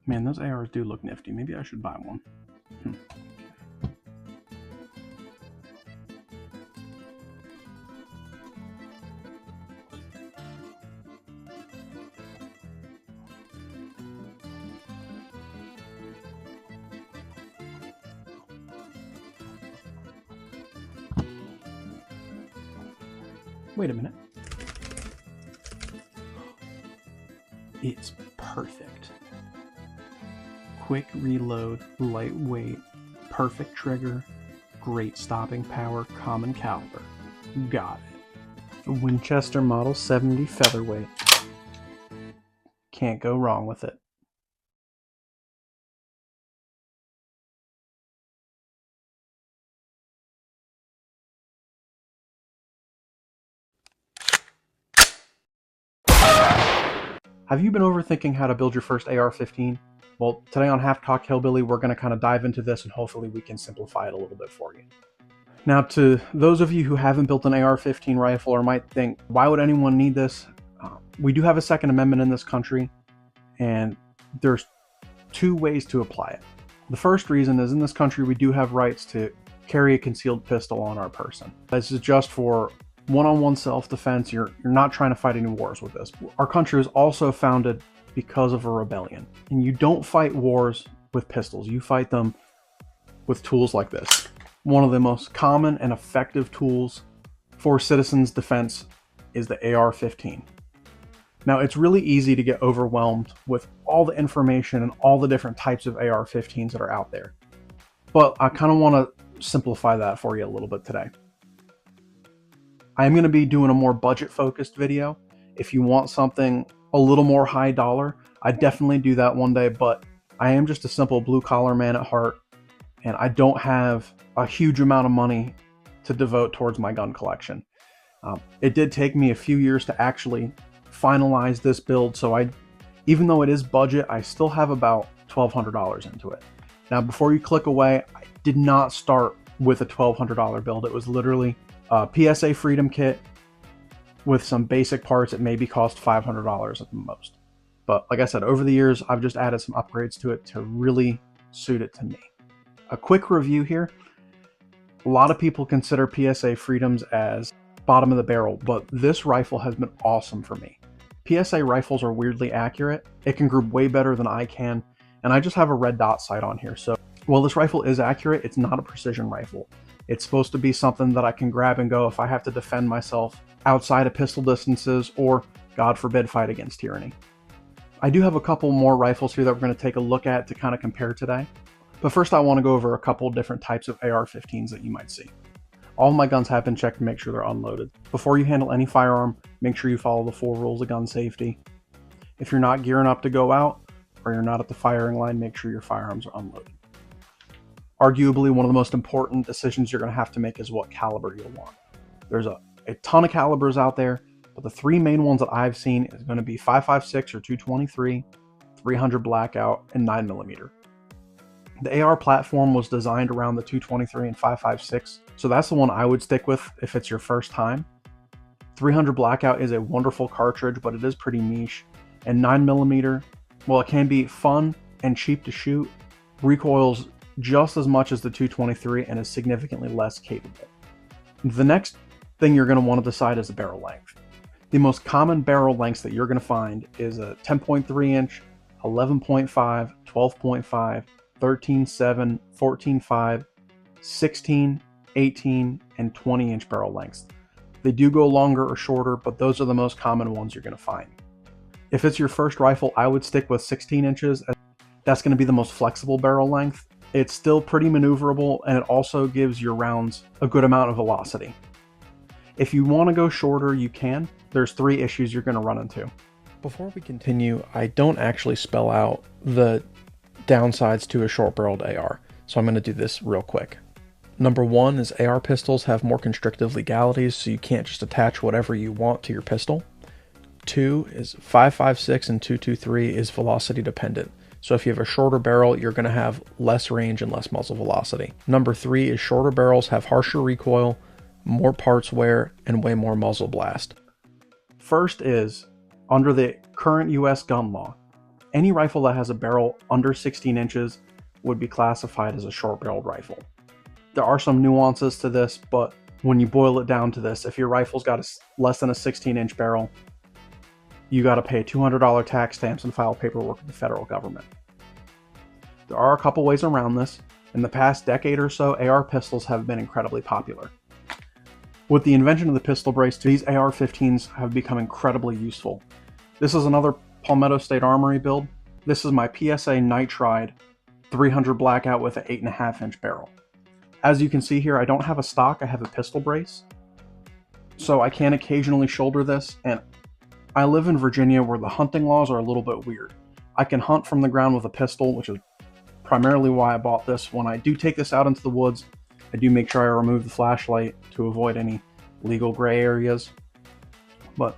Man, those ARs do look nifty. Maybe I should buy one. Wait a minute. It's perfect. Quick reload, lightweight, perfect trigger, great stopping power, common caliber. Got it. A Winchester Model 70 featherweight. Can't go wrong with it. Have you been overthinking how to build your first AR-15? Well, today on Half Cocked Hillbilly, we're going to kind of dive into this and hopefully we can simplify it a little bit for you. Now, to those of you who haven't built an AR-15 rifle or might think, why would anyone need this? We do have a Second Amendment in this country, and there's two ways to apply it. The first reason is in this country, we do have rights to carry a concealed pistol on our person. This is just for one-on-one self-defense. You're not trying to fight any wars with this. Our country was also founded because of a rebellion, and you don't fight wars with pistols. You fight them with tools like this. One of the most common and effective tools for citizens' defense is the AR-15. Now, it's really easy to get overwhelmed with all the information and all the different types of AR-15s that are out there, but I kind of want to simplify that for you a little bit today. I am going to be doing a more budget-focused video. If you want something a little more high dollar, I definitely do that one day, but I am just a simple blue-collar man at heart, and I don't have a huge amount of money to devote towards my gun collection. It did take me a few years to actually finalize this build, so even though it is budget, I still have about $1,200 into it. Now, before you click away, I did not start with a $1,200 build. It was literally a PSA Freedom kit with some basic parts. It maybe cost $500 at the most. But like I said, over the years, I've just added some upgrades to it to really suit it to me. A quick review here. A lot of people consider PSA Freedoms as bottom of the barrel, but this rifle has been awesome for me. PSA rifles are weirdly accurate. It can group way better than I can, and I just have a red dot sight on here. So while this rifle is accurate, it's not a precision rifle. It's supposed to be something that I can grab and go if I have to defend myself outside of pistol distances or, God forbid, fight against tyranny. I do have a couple more rifles here that we're going to take a look at to kind of compare today. But first I want to go over a couple different types of AR-15s that you might see. All of my guns have been checked to make sure they're unloaded. Before you handle any firearm, make sure you follow the 4 rules of gun safety. If you're not gearing up to go out, or you're not at the firing line, make sure your firearms are unloaded. Arguably, one of the most important decisions you're going to have to make is what caliber you'll want. There's a ton of calibers out there, but the 3 main ones that I've seen is going to be 5.56 or 223, 300 blackout, and 9mm. The AR platform was designed around the 223 and 5.56, so that's the one I would stick with if it's your first time. 300 blackout is a wonderful cartridge, but it is pretty niche. And 9mm, well, it can be fun and cheap to shoot, recoils just as much as the 223 and is significantly less capable. The next thing you're going to want to decide is the barrel length. The most common barrel lengths that you're going to find is a 10.3 inch, 11.5, 12.5, 13.7, 14.5, 16, 18, and 20 inch barrel lengths. They do go longer or shorter, but those are the most common ones you're going to find. If it's your first rifle, I would stick with 16 inches. That's going to be the most flexible barrel length. It's still pretty maneuverable, and it also gives your rounds a good amount of velocity. If you want to go shorter, you can. There's 3 issues you're going to run into. Before we continue, I don't actually spell out the downsides to a short-barreled AR, so I'm going to do this real quick. Number 1 is AR pistols have more constrictive legalities, so you can't just attach whatever you want to your pistol. 2 is 5.56 and 223 is velocity dependent. So if you have a shorter barrel, you're going to have less range and less muzzle velocity. Number 3 is shorter barrels have harsher recoil, more parts wear, and way more muzzle blast. First is, under the current US gun law, Any rifle that has a barrel under 16 inches would be classified as a short-barreled rifle. There are some nuances to this, but when you boil it down to this, if your rifle's got less than a 16-inch barrel, you got to pay $200 tax stamps and file paperwork with the federal government. There are a couple ways around this. In the past decade or so, AR pistols have been incredibly popular. With the invention of the pistol brace, these AR-15s have become incredibly useful. This is another Palmetto State Armory build. This is my PSA nitride 300 blackout with an 8.5-inch barrel. As you can see here, I don't have a stock, I have a pistol brace. So I can occasionally shoulder this, and I live in Virginia where the hunting laws are a little bit weird. I can hunt from the ground with a pistol, which is primarily why I bought this. When I do take this out into the woods, I do make sure I remove the flashlight to avoid any legal gray areas. But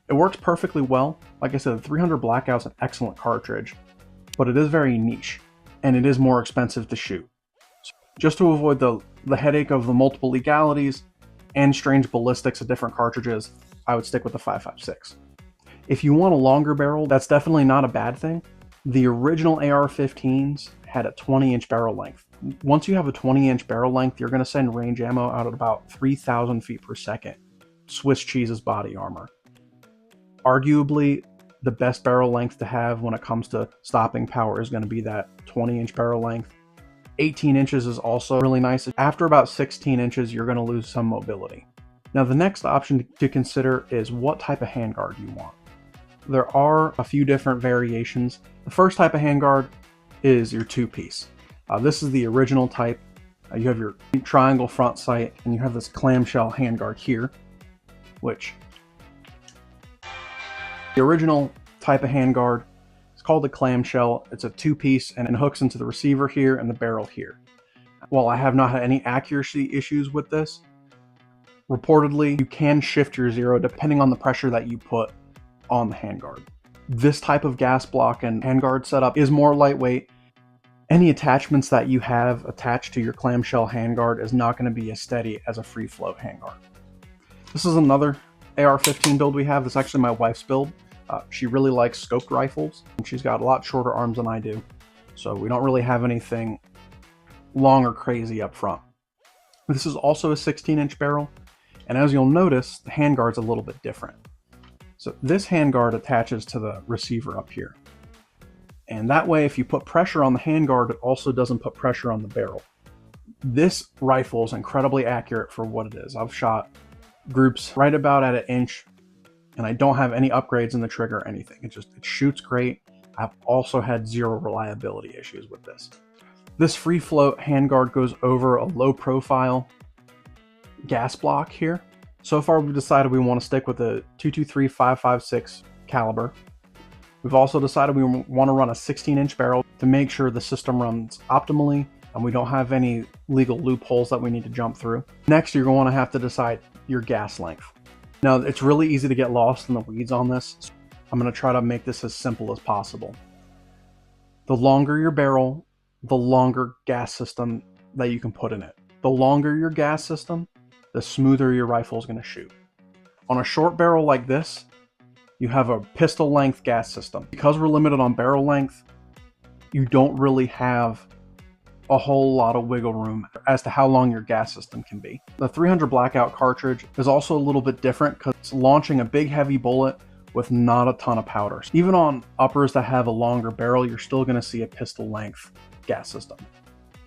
it works perfectly well. Like I said, the 300 blackout's an excellent cartridge, but it is very niche, and it is more expensive to shoot. So just to avoid the headache of the multiple legalities and strange ballistics of different cartridges, I would stick with the 5.56. If you want a longer barrel, that's definitely not a bad thing. The original AR-15s had a 20-inch barrel length. Once you have a 20-inch barrel length, you're going to send range ammo out at about 3,000 feet per second. Swiss cheese's body armor. Arguably, the best barrel length to have when it comes to stopping power is going to be that 20-inch barrel length. 18 inches is also really nice. After about 16 inches, you're going to lose some mobility. Now, the next option to consider is what type of handguard you want. There are a few different variations. The first type of handguard is your two-piece. This is the original type. You have your triangle front sight, and you have this clamshell handguard here, which the original type of handguard is called a clamshell. It's a two-piece and it hooks into the receiver here and the barrel here. While I have not had any accuracy issues with this, reportedly you can shift your zero depending on the pressure that you put on the handguard. This type of gas block and handguard setup is more lightweight. Any attachments that you have attached to your clamshell handguard is not going to be as steady as a free float handguard. This is another AR-15 build we have. This is actually my wife's build. She really likes scoped rifles, and she's got a lot shorter arms than I do, so we don't really have anything long or crazy up front. This is also a 16-inch barrel, and as you'll notice, the handguard's a little bit different. So this handguard attaches to the receiver up here. And that way, if you put pressure on the handguard, it also doesn't put pressure on the barrel. This rifle is incredibly accurate for what it is. I've shot groups right about at 1 inch, and I don't have any upgrades in the trigger or anything. It shoots great. I've also had zero reliability issues with this. This free float handguard goes over a low profile gas block here. So far, we've decided we want to stick with a 223-5.56 caliber. We've also decided we want to run a 16-inch barrel to make sure the system runs optimally and we don't have any legal loopholes that we need to jump through. Next, you're going to have to decide your gas length. Now, it's really easy to get lost in the weeds on this. So I'm going to try to make this as simple as possible. The longer your barrel, the longer gas system that you can put in it. The longer your gas system, the smoother your rifle is going to shoot. On a short barrel like this, you have a pistol length gas system. Because we're limited on barrel length, you don't really have a whole lot of wiggle room as to how long your gas system can be. The 300 blackout cartridge is also a little bit different because it's launching a big heavy bullet with not a ton of powder. Even on uppers that have a longer barrel, you're still going to see a pistol length gas system.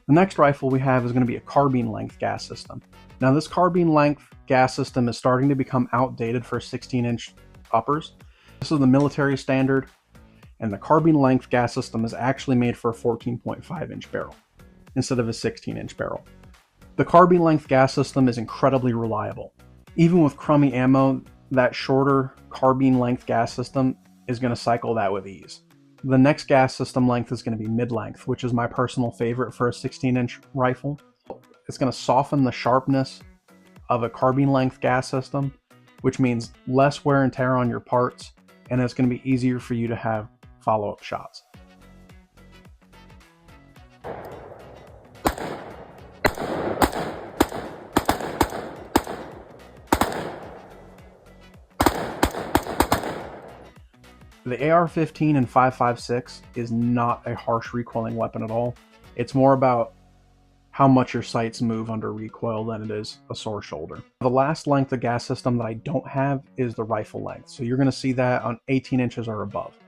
The next rifle we have is going to be a carbine length gas system. Now this carbine length gas system is starting to become outdated for 16-inch uppers. This is the military standard, and the carbine length gas system is actually made for a 14.5-inch barrel instead of a 16-inch barrel. The carbine length gas system is incredibly reliable. Even with crummy ammo, that shorter carbine length gas system is going to cycle that with ease. The next gas system length is going to be mid-length, which is my personal favorite for a 16-inch rifle. It's going to soften the sharpness of a carbine length gas system, which means less wear and tear on your parts, and it's going to be easier for you to have follow-up shots. The AR-15 and 5.56 is not a harsh recoiling weapon at all. It's more about how much your sights move under recoil than it is a sore shoulder. The last length of gas system that I don't have is the rifle length. So you're going to see that on 18 inches or above.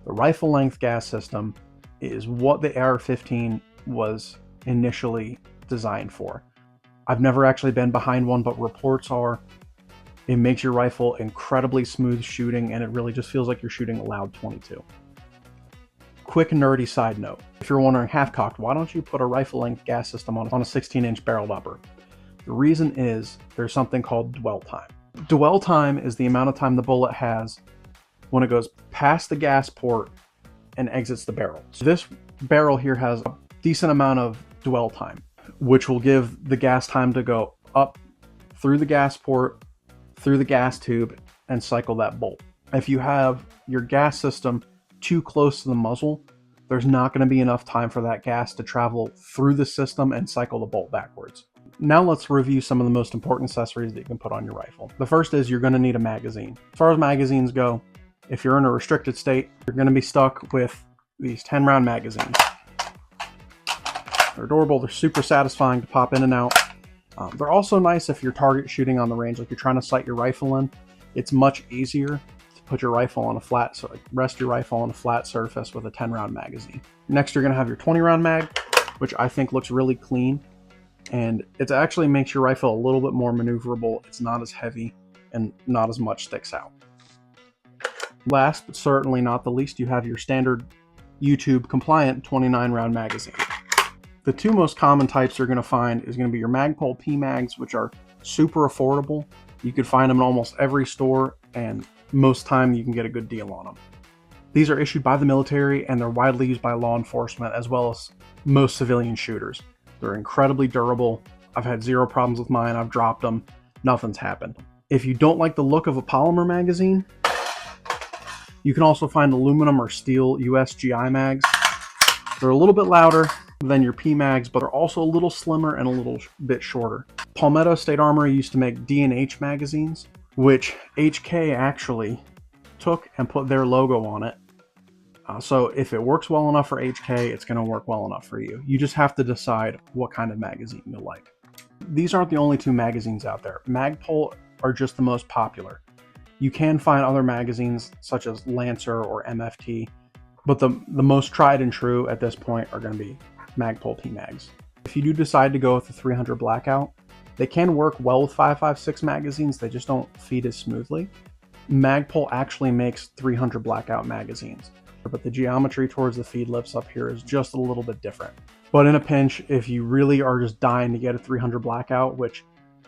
The rifle length gas system is what the AR-15 was initially designed for. I've never actually been behind one, but reports are it makes your rifle incredibly smooth shooting, and it really just feels like you're shooting a loud 22. Quick nerdy side note. If you're wondering, half-cocked, why don't you put a rifle length gas system on a 16-inch barreled upper? The reason is there's something called dwell time. Dwell time is the amount of time the bullet has when it goes past the gas port and exits the barrel. So this barrel here has a decent amount of dwell time, which will give the gas time to go up through the gas port, through the gas tube, and cycle that bolt. If you have your gas system too close to the muzzle, there's not going to be enough time for that gas to travel through the system and cycle the bolt backwards. Now let's review some of the most important accessories that you can put on your rifle. The first is you're going to need a magazine. As far as magazines go, if you're in a restricted state, you're going to be stuck with these 10-round magazines. They're adorable, they're super satisfying to pop in and out. They're also nice if you're target shooting on the range, like you're trying to sight your rifle in. It's much easier to put your rifle on a flat, so rest your rifle on a flat surface with a 10-round magazine. Next, you're going to have your 20-round mag, which I think looks really clean, and it actually makes your rifle a little bit more maneuverable. It's not as heavy and not as much sticks out. Last but certainly not the least, you have your standard YouTube compliant 29-round magazine. The two most common types you're going to find is going to be your Magpul P-Mags, which are super affordable. You could find them in almost every store, and most time you can get a good deal on them. These are issued by the military, and they're widely used by law enforcement as well as most civilian shooters. They're incredibly durable. I've had zero problems with mine. I've dropped them. Nothing's happened. If you don't like the look of a polymer magazine, you can also find aluminum or steel USGI mags. They're a little bit louder than your P-Mags, but are also a little slimmer and a little bit shorter. Palmetto State Armory used to make D&H magazines, which HK actually took and put their logo on it. So if it works well enough for HK, it's going to work well enough for you. You just have to decide what kind of magazine you like. These aren't the only two magazines out there. Magpul are just the most popular. You can find other magazines such as Lancer or MFT, but the most tried and true at this point are going to be Magpul P-Mags. If you do decide to go with the 300 blackout, they can work well with 5.56 magazines, they just don't feed as smoothly. Magpul actually makes 300 blackout magazines, but the geometry towards the feed lips up here is just a little bit different. But in a pinch, if you really are just dying to get a 300 blackout, which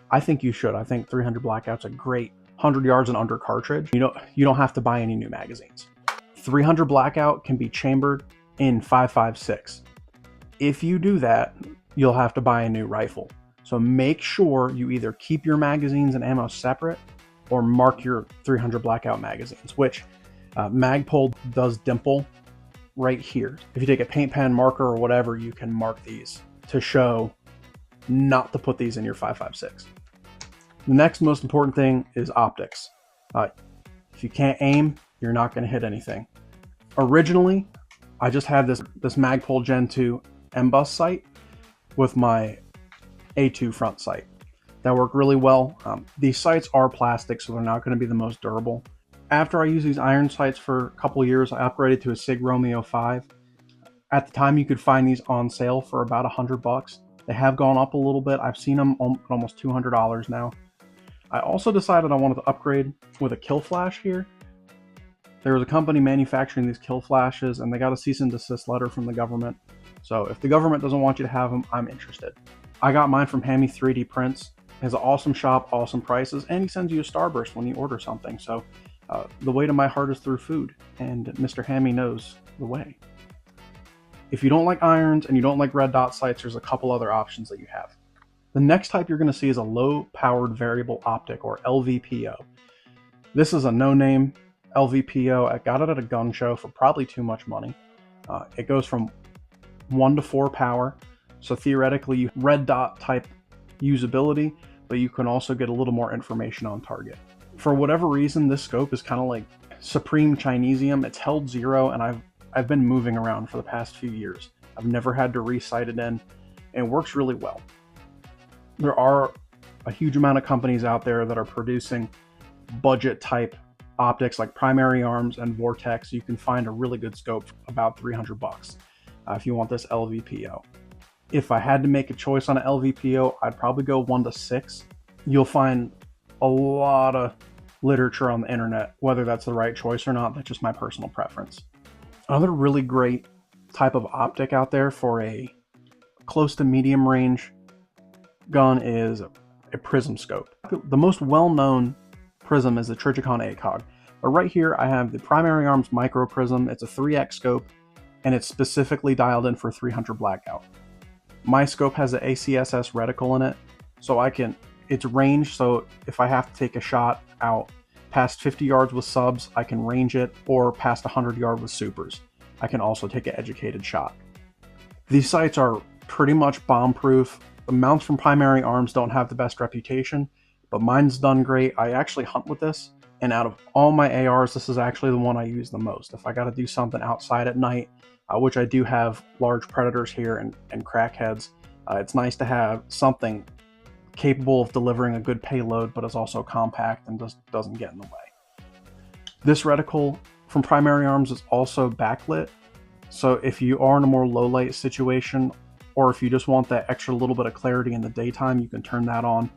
I think you should, I think 300 blackout's a great 100 yards and under cartridge, you don't have to buy any new magazines. 300 blackout can be chambered in 5.56. If you do that, you'll have to buy a new rifle. So make sure you either keep your magazines and ammo separate or mark your 300 blackout magazines, which Magpul does dimple right here. If you take a paint pen, marker, or whatever, you can mark these to show not to put these in your 5.56. The next most important thing is optics. If you can't aim, you're not going to hit anything. Originally, I just had this Magpul Gen 2 M-Bus sight with my A2 front sight. That worked really well. These sights are plastic, so they're not going to be the most durable. After I used these iron sights for a couple years, I upgraded to a Sig Romeo 5. At the time, you could find these on sale for about $100. They have gone up a little bit. I've seen them almost $200 now. I also decided I wanted to upgrade with a kill flash here. There was a company manufacturing these kill flashes, and they got a cease and desist letter from the government. So if the government doesn't want you to have them, I'm interested. I got mine from Hammy 3D Prints. He has an awesome shop, awesome prices, and he sends you a starburst when you order something. So the way to my heart is through food, and Mr. Hammy knows the way. If you don't like irons and you don't like red dot sights, there's a couple other options that you have. The next type you're going to see is a low-powered variable optic, or LVPO. This is a no-name LVPO. I got it at a gun show for probably too much money. It goes from 1 to 4 power, so theoretically you red dot type usability, but you can also get a little more information on target. For whatever reason, this scope is kind of like Supreme Chinesium. It's held 0, and I've been moving around for the past few years. I've never had to re-sight it in, and it works really well. There are a huge amount of companies out there that are producing budget type optics like Primary Arms and Vortex. You can find a really good scope for about $300 if you want this LVPO. If I had to make a choice on an LVPO, I'd probably go 1 to 6. You'll find a lot of literature on the internet, whether that's the right choice or not. That's just my personal preference. Another really great type of optic out there for a close to medium range gun is a prism scope. The most well-known prism is the Trijicon ACOG. But right here I have the Primary Arms micro prism. It's a 3x scope, and it's specifically dialed in for 300 blackout. My scope has an ACSS reticle in it, so it's range, so if I have to take a shot out past 50 yards with subs, I can range it, or past 100 yards with supers. I can also take an educated shot. These sights are pretty much bomb-proof. The mounts from Primary Arms don't have the best reputation, but mine's done great. I actually hunt with this, and out of all my ARs, this is actually the one I use the most. If I got to do something outside at night, which I do have large predators here and crackheads, it's nice to have something capable of delivering a good payload, but is also compact and just doesn't get in the way. This reticle from Primary Arms is also backlit, so if you are in a more low light situation, or if you just want that extra little bit of clarity in the daytime, you can turn that on.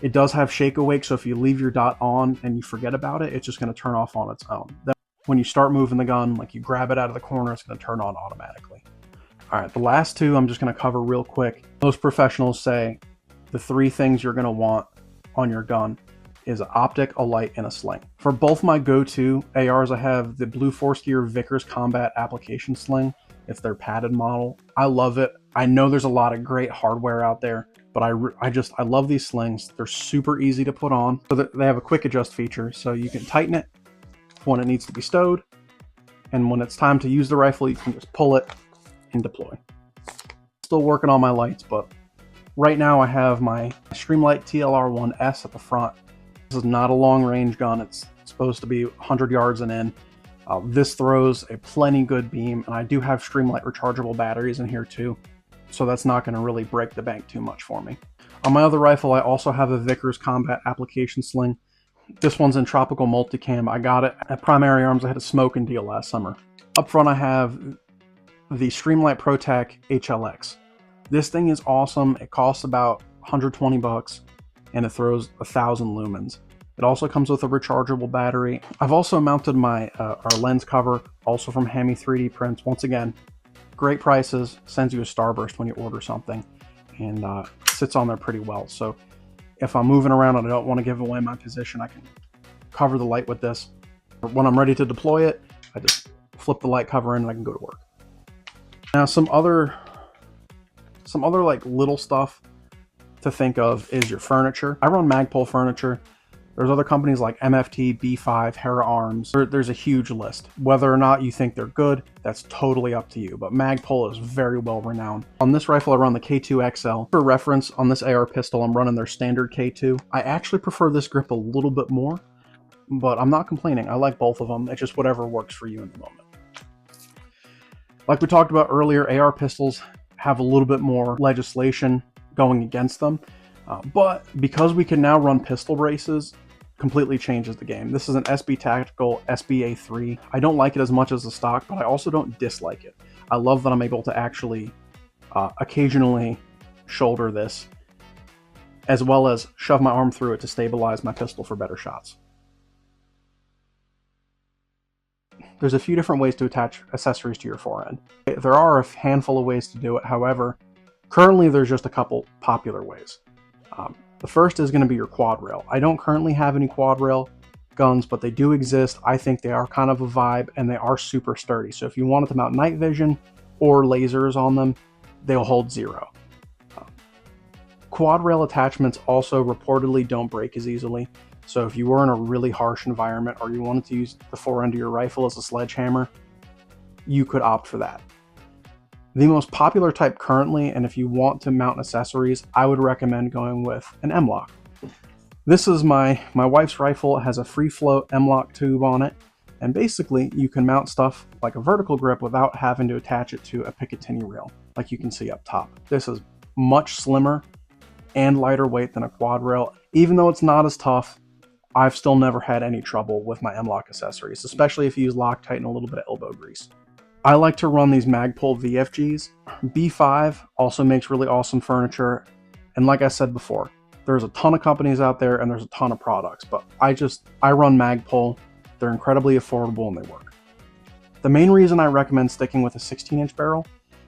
It does have shake awake, so if you leave your dot on and you forget about it, it's just going to turn off on its own. Then when you start moving the gun, like you grab it out of the corner, it's going to turn on automatically. All right, the last two I'm just going to cover real quick. Most professionals say the 3 things you're going to want on your gun is an optic, a light, and a sling. For both my go-to ARs, I have the Blue Force Gear Vickers Combat Application Sling. It's their padded model. I love it. I know there's a lot of great hardware out there, but I love these slings. They're super easy to put on. So they have a quick adjust feature, so you can tighten it when it needs to be stowed, and when it's time to use the rifle, you can just pull it and deploy. Still working on my lights, but right now I have my Streamlight TLR-1S at the front. This is not a long range gun. It's supposed to be 100 yards and in. This throws a plenty good beam, and I do have Streamlight rechargeable batteries in here too, so that's not going to really break the bank too much for me. On my other rifle, I also have a Vickers Combat Application Sling. This one's in Tropical Multicam. I got it at Primary Arms. I had a smoking deal last summer. Up front, I have the Streamlight ProTac HLX. This thing is awesome. It costs about 120 bucks, and it throws 1,000 lumens. It also comes with a rechargeable battery. I've also mounted my our lens cover, also from Hemi 3D Prints. Once again, great prices. Sends you a starburst when you order something, and sits on there pretty well. So if I'm moving around and I don't want to give away my position, I can cover the light with this. When I'm ready to deploy it, I just flip the light cover in and I can go to work. Now some other like little stuff to think of is your furniture. I run Magpul furniture. There's other companies like MFT, B5, Hera Arms. There's a huge list. Whether or not you think they're good, that's totally up to you, but Magpul is very well renowned. On this rifle, I run the K2 XL. For reference, on this AR pistol, I'm running their standard K2. I actually prefer this grip a little bit more, but I'm not complaining. I like both of them. It's just whatever works for you in the moment. Like we talked about earlier, AR pistols have a little bit more legislation going against them, but because we can now run pistol braces, completely changes the game. This is an SB Tactical SBA3. I don't like it as much as the stock, but I also don't dislike it. I love that I'm able to actually occasionally shoulder this, as well as shove my arm through it to stabilize my pistol for better shots. There's a few different ways to attach accessories to your forend. There are a handful of ways to do it. However, currently there's just a couple popular ways. The first is going to be your quad rail. I don't currently have any quad rail guns, but they do exist. I think they are kind of a vibe, and they are super sturdy. So if you wanted to mount night vision or lasers on them, they'll hold 0. Quad rail attachments also reportedly don't break as easily. So if you were in a really harsh environment, or you wanted to use the forend of your rifle as a sledgehammer, you could opt for that. The most popular type currently, and if you want to mount accessories, I would recommend going with an M-LOK. This is my wife's rifle. It has a free float M-lock tube on it. And basically you can mount stuff like a vertical grip without having to attach it to a Picatinny rail, like you can see up top. This is much slimmer and lighter weight than a quad rail. Even though it's not as tough, I've still never had any trouble with my M-lock accessories, especially if you use Loctite and a little bit of elbow grease. I like to run these Magpul VFGs. B5 also makes really awesome furniture. And like I said before, there's a ton of companies out there and there's a ton of products, but I run Magpul. They're incredibly affordable and they work. The main reason I recommend sticking with a 16-inch barrel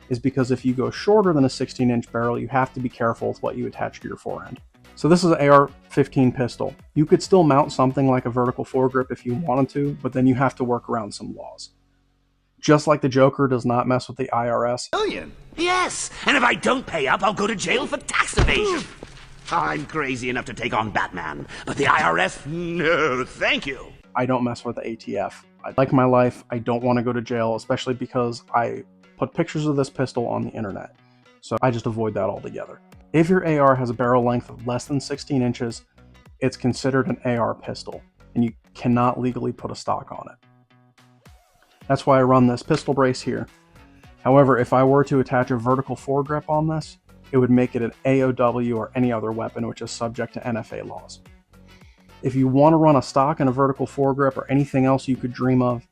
is because if you go shorter than a 16-inch barrel, you have to be careful with what you attach to your forend. So this is an AR-15 pistol. You could still mount something like a vertical foregrip if you wanted to, but then you have to work around some laws. Just like the Joker does not mess with the IRS. Million? Yes, and if I don't pay up, I'll go to jail for tax evasion. I'm crazy enough to take on Batman, but the IRS, no, thank you. I don't mess with the ATF. I like my life. I don't want to go to jail, especially because I put pictures of this pistol on the internet. So I just avoid that altogether. If your AR has a barrel length of less than 16 inches, it's considered an AR pistol, and you cannot legally put a stock on it. That's why I run this pistol brace here. However, if I were to attach a vertical foregrip on this, it would make it an AOW or any other weapon which is subject to NFA laws. If you want to run a stock and a vertical foregrip or anything else you could dream of,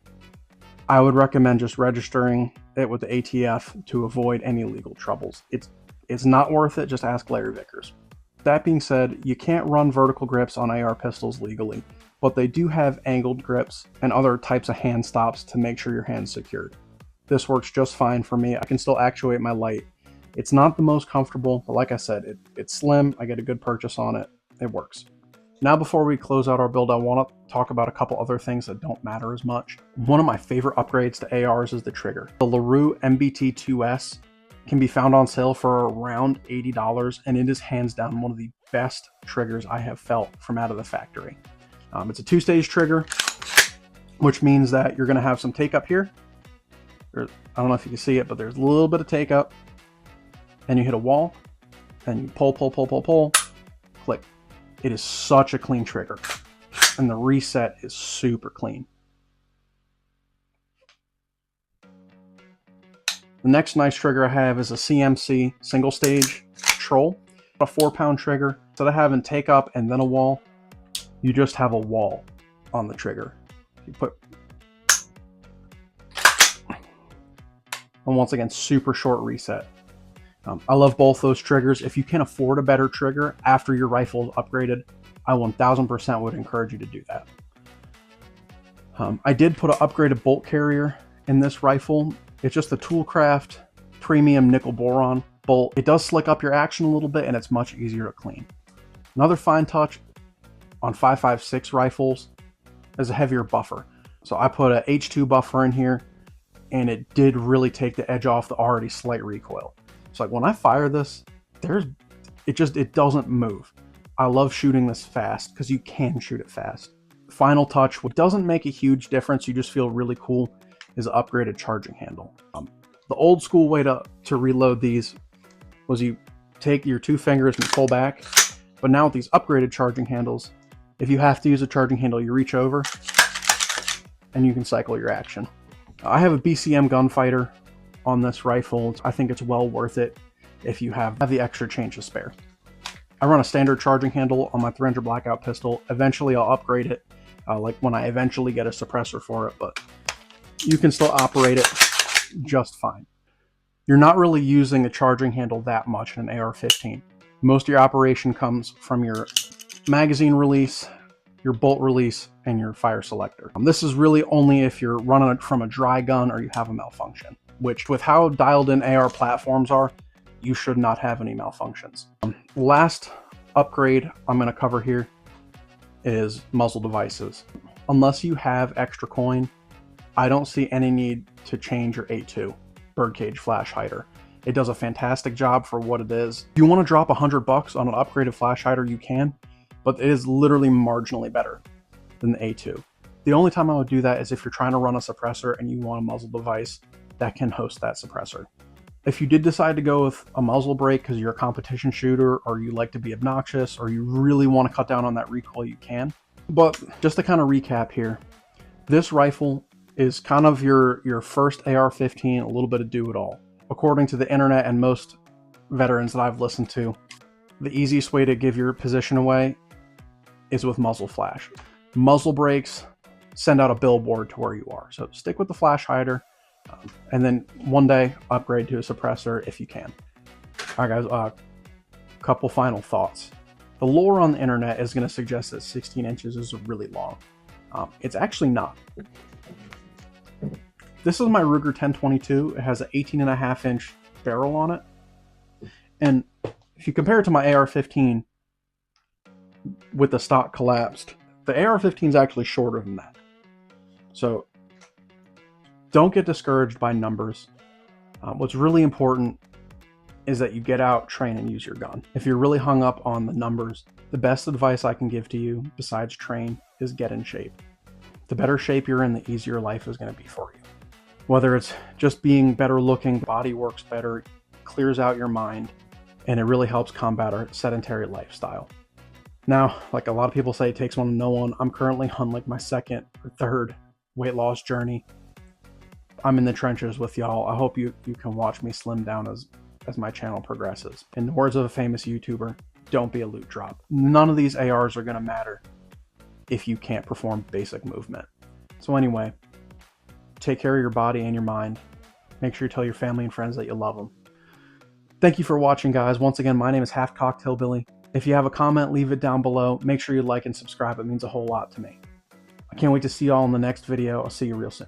I would recommend just registering it with the ATF to avoid any legal troubles. It's not worth it, just ask Larry Vickers. That being said, you can't run vertical grips on AR pistols legally, but they do have angled grips and other types of hand stops to make sure your hand's secured. This works just fine for me. I can still actuate my light. It's not the most comfortable, but like I said, it's slim. I get a good purchase on it. It works. Now before we close out our build, I want to talk about a couple other things that don't matter as much. One of my favorite upgrades to ARs is the trigger. The LaRue MBT2S can be found on sale for around $80, and it is hands down one of the best triggers I have felt from out of the factory. It's a two-stage trigger, which means that you're going to have some take up here. I don't know if you can see it, but there's a little bit of take up. And you hit a wall, and you pull, click. It is such a clean trigger, and the reset is super clean. The next nice trigger I have is a CMC single stage troll, a 4-pound trigger. Instead of having take up and then a wall, you just have a wall on the trigger. You put, and once again, super short reset. I love both those triggers. If you can afford a better trigger after your rifle is upgraded, I 1000% would encourage you to do that. I did put an upgraded bolt carrier in this rifle. It's just a Toolcraft premium nickel boron bolt. It does slick up your action a little bit and it's much easier to clean. Another fine touch on 5.56 rifles is a heavier buffer. So I put a H2 buffer in here and it did really take the edge off the already slight recoil. So like when I fire this, it doesn't move. I love shooting this fast because you can shoot it fast. Final touch, what doesn't make a huge difference, you just feel really cool, is an upgraded charging handle. The old school way to reload these was you take your 2 fingers and pull back, but now with these upgraded charging handles, if you have to use a charging handle, you reach over and you can cycle your action. I have a BCM gunfighter on this rifle. I think it's well worth it if you have the extra change to spare. I run a standard charging handle on my 300 Blackout pistol. Eventually I'll upgrade it, like when I eventually get a suppressor for it, but you can still operate it just fine. You're not really using the charging handle that much in an AR-15. Most of your operation comes from your magazine release, your bolt release, and your fire selector. This is really only if you're running it from a dry gun or you have a malfunction, which with how dialed in AR platforms are, you should not have any malfunctions. Last upgrade I'm going to cover here is muzzle devices. Unless you have extra coin, I don't see any need to change your 8.2 birdcage flash hider. It does a fantastic job for what it is. If you want to drop $100 on an upgraded flash hider, you can, but it is literally marginally better than the A2. The only time I would do that is if you're trying to run a suppressor and you want a muzzle device that can host that suppressor. If you did decide to go with a muzzle brake because you're a competition shooter, or you like to be obnoxious, or you really want to cut down on that recoil, you can. But just to kind of recap here, this rifle is kind of your first AR-15, a little bit of do-it-all. According to the internet and most veterans that I've listened to, the easiest way to give your position away is with muzzle flash. Muzzle brakes send out a billboard to where you are. So stick with the flash hider, and then one day upgrade to a suppressor if you can. All right, guys, couple final thoughts. The lore on the internet is going to suggest that 16 inches is really long. It's actually not. This is my Ruger 1022. It has an 18.5-inch barrel on it. And if you compare it to my AR-15 with the stock collapsed, the AR-15 is actually shorter than that. So don't get discouraged by numbers. What's really important is that you get out, train, and use your gun. If you're really hung up on the numbers, the best advice I can give to you, besides train, is get in shape. The better shape you're in, the easier life is going to be for you. Whether it's just being better looking, body works better, clears out your mind, and it really helps combat our sedentary lifestyle. Now, like a lot of people say, it takes one to know one. I'm currently on like my second or third weight loss journey. I'm in the trenches with y'all. I hope you can watch me slim down as my channel progresses. In the words of a famous YouTuber, don't be a loot drop. None of these ARs are going to matter if you can't perform basic movement. So anyway, take care of your body and your mind. Make sure you tell your family and friends that you love them. Thank you for watching, guys. Once again, my name is Half-Cocked Hillbilly. If you have a comment, leave it down below. Make sure you like and subscribe. It means a whole lot to me. I can't wait to see y'all in the next video. I'll see you real soon.